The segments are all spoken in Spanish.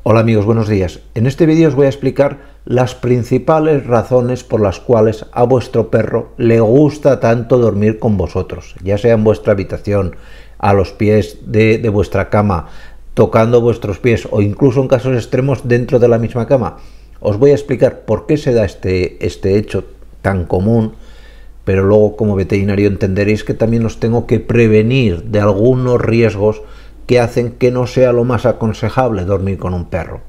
Hola amigos, buenos días. En este vídeo os voy a explicar las principales razones por las cuales a vuestro perro le gusta tanto dormir con vosotros, ya sea en vuestra habitación, a los pies de vuestra cama, tocando vuestros pies o incluso en casos extremos dentro de la misma cama. Os voy a explicar por qué se da este hecho tan común, pero luego como veterinario entenderéis que también os tengo que prevenir de algunos riesgos que hacen que no sea lo más aconsejable dormir con un perro.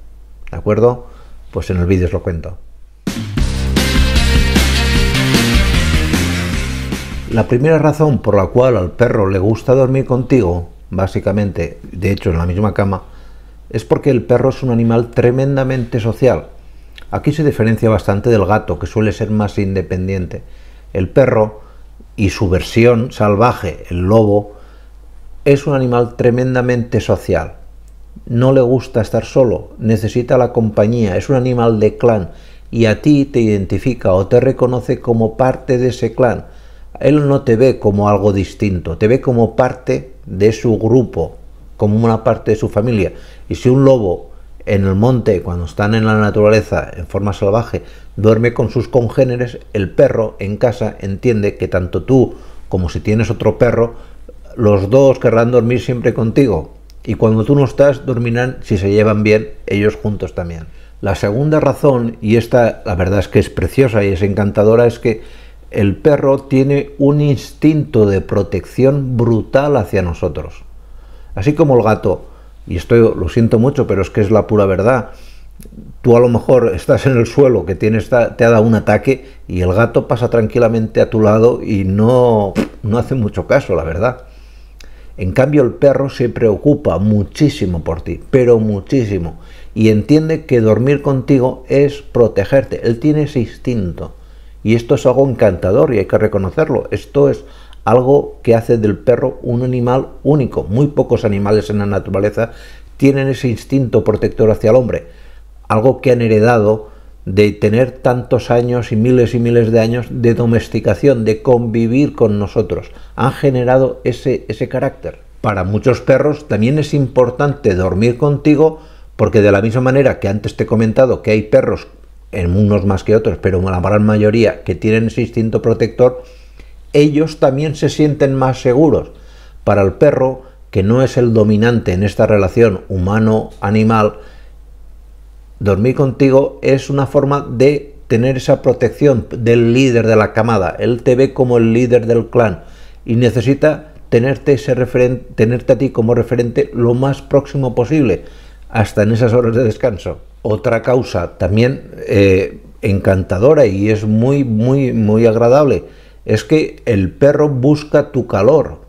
¿De acuerdo? Pues en el vídeo os lo cuento. La primera razón por la cual al perro le gusta dormir contigo, básicamente, de hecho en la misma cama, es porque el perro es un animal tremendamente social. Aquí se diferencia bastante del gato, que suele ser más independiente. El perro y su versión salvaje, el lobo, es un animal tremendamente social. No le gusta estar solo, necesita la compañía, es un animal de clan y a ti te identifica o te reconoce como parte de ese clan. Él no te ve como algo distinto, te ve como parte de su grupo, como una parte de su familia. Y si un lobo en el monte, cuando están en la naturaleza en forma salvaje, duerme con sus congéneres, el perro en casa entiende que tanto tú como si tienes otro perro, los dos querrán dormir siempre contigo, y cuando tú no estás, dormirán, si se llevan bien, ellos juntos también. La segunda razón, y esta la verdad es que es preciosa y es encantadora, es que el perro tiene un instinto de protección brutal hacia nosotros. Así como el gato, y esto lo siento mucho, pero es que es la pura verdad, tú a lo mejor estás en el suelo, que te ha dado un ataque, y el gato pasa tranquilamente a tu lado y no hace mucho caso, la verdad. En cambio el perro se preocupa muchísimo por ti, pero muchísimo, y entiende que dormir contigo es protegerte. Él tiene ese instinto, y esto es algo encantador y hay que reconocerlo. Esto es algo que hace del perro un animal único. Muy pocos animales en la naturaleza tienen ese instinto protector hacia el hombre, algo que han heredado de tener tantos años y miles de años de domesticación, de convivir con nosotros. Han generado ese carácter. Para muchos perros también es importante dormir contigo, porque de la misma manera que antes te he comentado que hay perros, en unos más que otros, pero la gran mayoría, que tienen ese instinto protector, ellos también se sienten más seguros. Para el perro, que no es el dominante en esta relación humano-animal, dormir contigo es una forma de tener esa protección del líder de la camada. Él te ve como el líder del clan y necesita tenerte a ti como referente lo más próximo posible, hasta en esas horas de descanso. Otra causa también encantadora y es muy agradable es que el perro busca tu calor.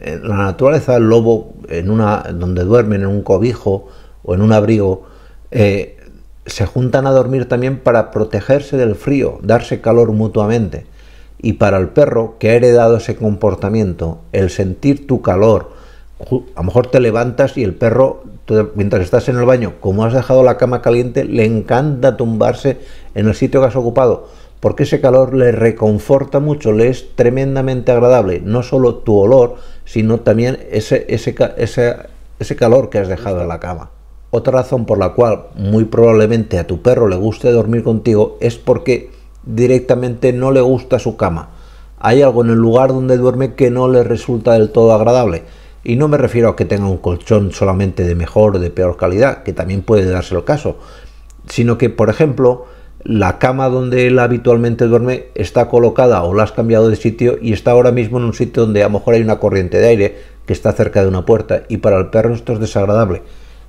En la naturaleza, el lobo, donde duermen en un cobijo o en un abrigo, se juntan a dormir también para protegerse del frío, darse calor mutuamente. Y para el perro, que ha heredado ese comportamiento, el sentir tu calor, a lo mejor te levantas y el perro, mientras estás en el baño, como has dejado la cama caliente, le encanta tumbarse en el sitio que has ocupado, porque ese calor le reconforta mucho, le es tremendamente agradable, no solo tu olor, sino también ese calor que has dejado en la cama. Otra razón por la cual muy probablemente a tu perro le guste dormir contigo es porque directamente no le gusta su cama. Hay algo en el lugar donde duerme que no le resulta del todo agradable. Y no me refiero a que tenga un colchón solamente de mejor o de peor calidad, que también puede darse el caso, sino que, por ejemplo, la cama donde él habitualmente duerme está colocada o la has cambiado de sitio y está ahora mismo en un sitio donde a lo mejor hay una corriente de aire que está cerca de una puerta, y para el perro esto es desagradable.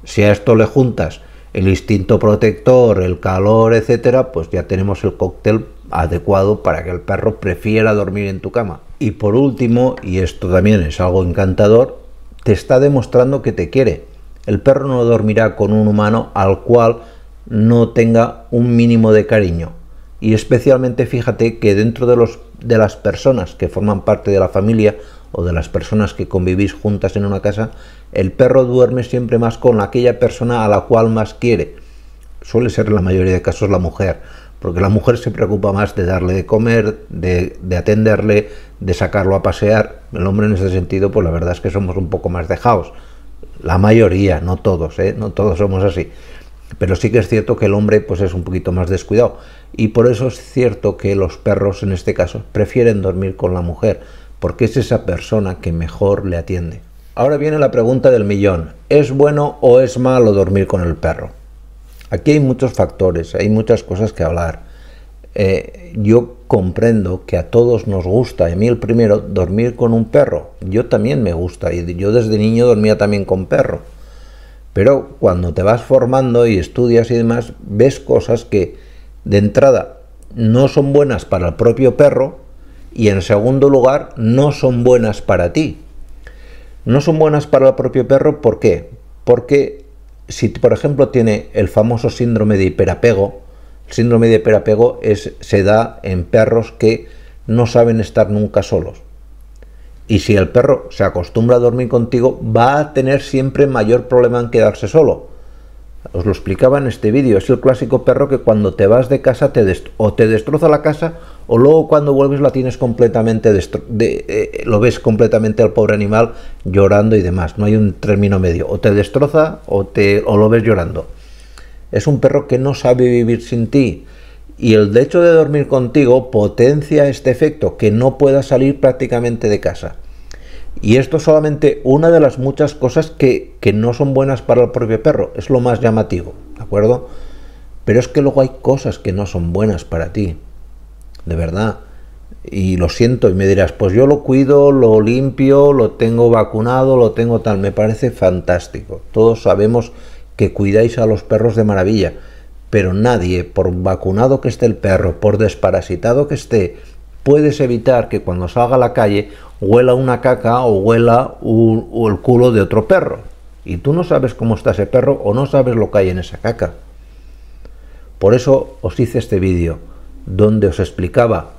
Si a esto le juntas el instinto protector, el calor, etcétera, pues ya tenemos el cóctel adecuado para que el perro prefiera dormir en tu cama. Y por último, y esto también es algo encantador, te está demostrando que te quiere. El perro no dormirá con un humano al cual no tenga un mínimo de cariño. Y especialmente fíjate que dentro de las personas que forman parte de la familia o de las personas que convivís juntas en una casa, el perro duerme siempre más con aquella persona a la cual más quiere. Suele ser en la mayoría de casos la mujer, porque la mujer se preocupa más de darle de comer, de atenderle, de sacarlo a pasear. El hombre en ese sentido, pues la verdad es que somos un poco más dejados. La mayoría, no todos, no todos somos así. Pero sí que es cierto que el hombre pues es un poquito más descuidado, y por eso es cierto que los perros en este caso prefieren dormir con la mujer, porque es esa persona que mejor le atiende. Ahora viene la pregunta del millón: ¿es bueno o es malo dormir con el perro? Aquí hay muchos factores, hay muchas cosas que hablar. Yo comprendo que a todos nos gusta, y a mí el primero, dormir con un perro. Yo también me gusta, y yo desde niño dormía también con perro. Pero cuando te vas formando y estudias y demás, ves cosas que de entrada no son buenas para el propio perro, y en segundo lugar no son buenas para ti. No son buenas para el propio perro, ¿por qué? Porque si por ejemplo tiene el famoso síndrome de hiperapego, el síndrome de hiperapego se da en perros que no saben estar nunca solos. Y si el perro se acostumbra a dormir contigo, va a tener siempre mayor problema en quedarse solo. Os lo explicaba en este vídeo, es el clásico perro que cuando te vas de casa o te destroza la casa, o luego cuando vuelves la tienes completamente lo ves completamente al pobre animal llorando y demás. No hay un término medio, o te destroza o lo ves llorando. Es un perro que no sabe vivir sin ti, y el hecho de dormir contigo potencia este efecto, que no puedas salir prácticamente de casa. Y esto es solamente una de las muchas cosas que no son buenas para el propio perro, es lo más llamativo, ¿de acuerdo? Pero es que luego hay cosas que no son buenas para ti, de verdad. Y lo siento, y me dirás, pues yo lo cuido, lo limpio, lo tengo vacunado, lo tengo tal. Me parece fantástico. Todos sabemos que cuidáis a los perros de maravilla, pero nadie, por vacunado que esté el perro, por desparasitado que esté, puedes evitar que cuando salga a la calle huela una caca o huela el culo de otro perro. Y tú no sabes cómo está ese perro o no sabes lo que hay en esa caca. Por eso os hice este vídeo, donde os explicaba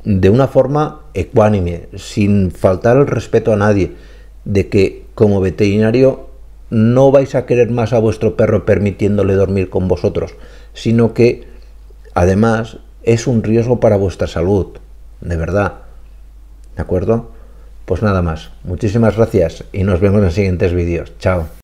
de una forma ecuánime, sin faltar el respeto a nadie, de que como veterinario no vais a querer más a vuestro perro permitiéndole dormir con vosotros, sino que además es un riesgo para vuestra salud, de verdad. ¿De acuerdo? Pues nada más. Muchísimas gracias y nos vemos en siguientes vídeos. Chao.